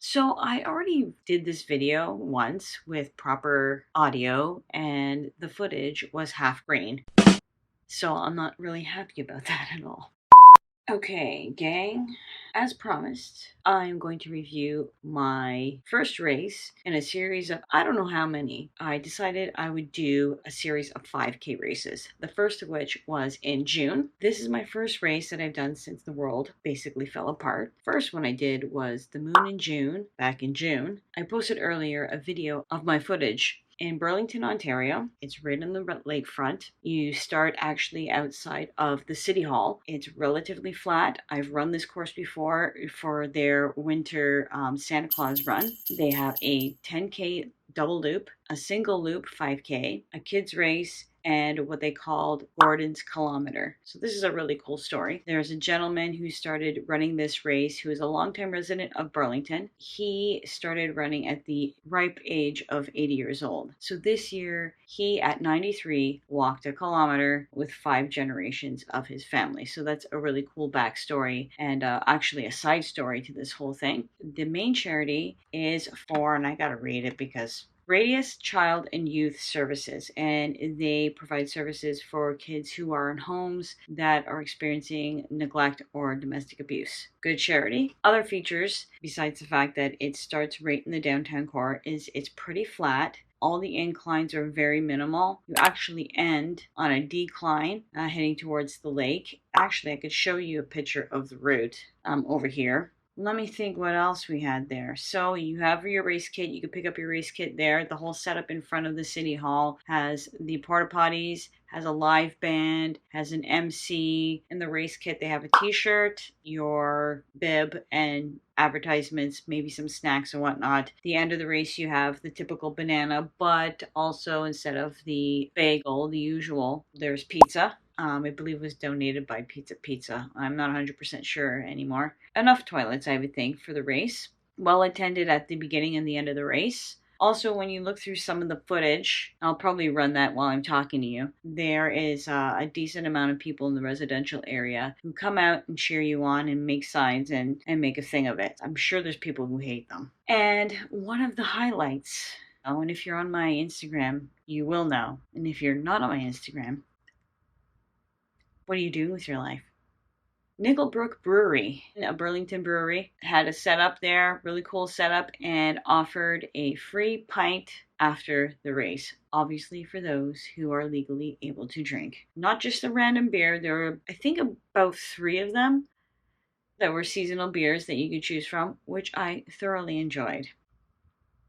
So I already did this video once with proper audio and the footage was half green. So I'm not really happy about that at all. Okay, gang, as promised, I'm going to review my first race in a series of I don't know how many. I decided I would do a series of 5K races, the first of which was in June. This is my first race that I've done since the world basically fell apart. First one I did was the moon in June, back in June. I posted earlier a video of my footage in Burlington, Ontario. It's right on the lakefront. You start actually outside of the City Hall. It's relatively flat. I've run this course before for their winter Santa Claus run. They have a 10K double loop, a single loop 5K, a kids race, and what they called Gordon's Kilometer. So this is a really cool story. There's a gentleman who started running this race who is a longtime resident of Burlington. He started running at the ripe age of 80 years old. So this year, he at 93 walked a kilometer with 5 generations of his family. So that's a really cool backstory and actually a side story to this whole thing. The main charity is for, and I gotta read it because Radius Child and Youth Services, and they provide services for kids who are in homes that are experiencing neglect or domestic abuse. Good charity. Other features, besides the fact that it starts right in the downtown core, is it's pretty flat. All the inclines are very minimal. You actually end on a decline heading towards the lake. Actually, I could show you a picture of the route over here. Let me think what else we had there. So you have your race kit. You can pick up your race kit there. The whole setup in front of the City Hall has the porta potties, has a live band, has an MC. In the race kit, they have a t-shirt, your bib, and advertisements, maybe some snacks and whatnot. At the end of the race, you have the typical banana, but also instead of the bagel, the usual, there's pizza. I believe it was donated by Pizza. I'm not 100% sure anymore. Enough toilets, I would think, for the race. Well attended at the beginning and the end of the race. Also, when you look through some of the footage, I'll probably run that while I'm talking to you, there is a decent amount of people in the residential area who come out and cheer you on and make signs and make a thing of it. I'm sure there's people who hate them. And one of the highlights, oh, and if you're on my Instagram, you will know. And if you're not on my Instagram, what are you doing with your life? Nickelbrook Brewery, a Burlington brewery, had a setup there, really cool setup, and offered a free pint after the race. Obviously, for those who are legally able to drink. Not just a random beer, there were, I think, about 3 of them that were seasonal beers that you could choose from, which I thoroughly enjoyed.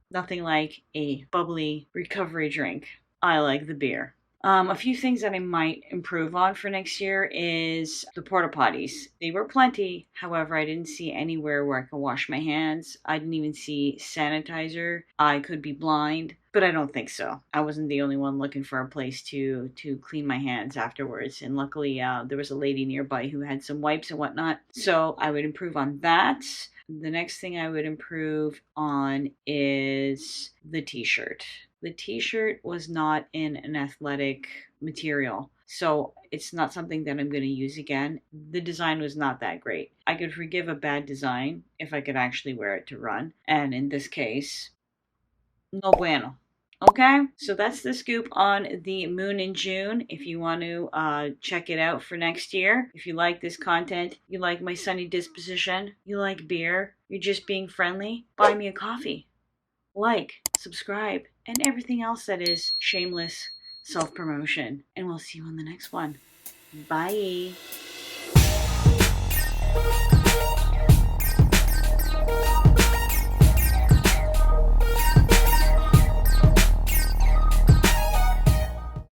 Nothing like a bubbly recovery drink. I like the beer. A few things that I might improve on for next year is the porta potties. They were plenty. However, I didn't see anywhere where I could wash my hands. I didn't even see sanitizer. I could be blind, but I don't think so. I wasn't the only one looking for a place to clean my hands afterwards. And luckily, there was a lady nearby who had some wipes and whatnot. So I would improve on that. The next thing I would improve on is the t-shirt. The t-shirt was not in an athletic material, so it's not something that I'm going to use again. The design was not that great. I could forgive a bad design if I could actually wear it to run, and in this case, no bueno. Okay, so that's the scoop on the moon in June. If you want to check it out for next year, if you like this content, you like my sunny disposition, you like beer, you're just being friendly, buy me a coffee. Like, subscribe, and everything else that is shameless self promotion. And we'll see you on the next one. Bye.